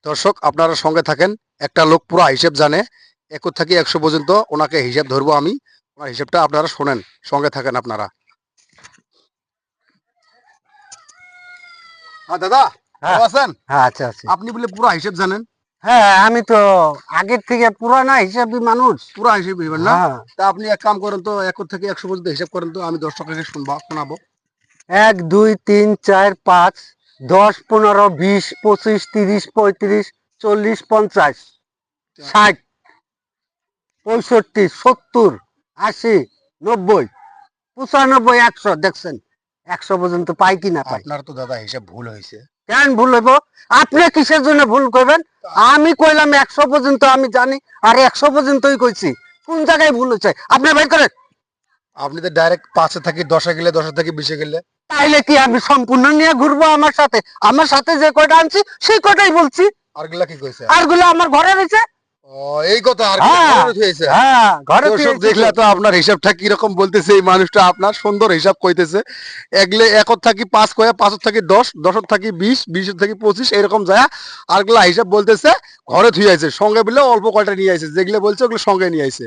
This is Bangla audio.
দর্শক আপনারা সঙ্গে থাকেন, একটা লোক পুরো হিসেব জানে, ১ থেকে ১০০ পর্যন্ত ওনাকে হিসাব ধরবো আমি, ওনার হিসাবটা আপনারা শোনেন, সঙ্গে থাকেন আপনারা। হ্যাঁ দাদা, হ্যাঁ ভালো আছেন? হ্যাঁ, আচ্ছা আচ্ছা। আপনি বলে পুরো হিসেব জানেন? হ্যাঁ, আমি তো আগের থেকে পুরানা হিসাবই মানুষ। পুরো হিসেব হইবেন না? হ্যাঁ, তা আপনি এক কাম করেন তো, ১ থেকে ১০০ পর্যন্ত হিসাব করেন তো, আমি দর্শককে শোনাবো। ১ ২ ৩ ৪ ৫ ১০ ১৫ ২০ ২৫ ৩০ ৩৫ ৪০ ৫০ ৬০ ৬৫ ৭০ ৮০ ৯০ ৯৫ ১০০। দেখছেন ১০০ পর্যন্ত পাই কি না পাই? আপনার তো দাদা হিসাব ভুল হয়েছে। কেন ভুল হইব? আপনি কিসের জন্য ভুল করবেন? আমি কইলাম ১০০ পর্যন্ত আমি জানি, আর ১০০ পর্যন্তই কইছি। কোন জায়গায় ভুল হচ্ছে আপনি বের করেন। আপনি তো ডাইরেক্ট ৫ থেকে ১০ গেলে, ১০ থেকে ২০ গেলে। তাইলে কি আমি সম্পূর্ণ নিয়ে ঘুরবো? আমার সাথে যে কয়টা আনছি সেই কয়টাই বলছি, আরগুলা কি কইছে? আর গুলো আমার ঘরে রয়েছে। ও, এই কথা। আর হ্যাঁ হয়েছে। হ্যাঁ, ঘরে দর্শক থুয়েছি দেখলে তো। তো আপনার হিসাবটা কিরকম বলতেছে, এই মানুষটা আপনার সুন্দর হিসাব কইতেছে। এগলে ১ থাকি ৫ কয়া, ৫ থাকি ১০, ১০ থাকি ২০, ২০ থাকি ২৫ এরকম যায়। আরগুলা হিসাব বলতেছে ঘরে থুই আইছে, সঙ্গে বলে অল্প কয়টা নিয়ে আইছে, যেগুলো বলছে ওগুলো সঙ্গে নিয়ে আইছে।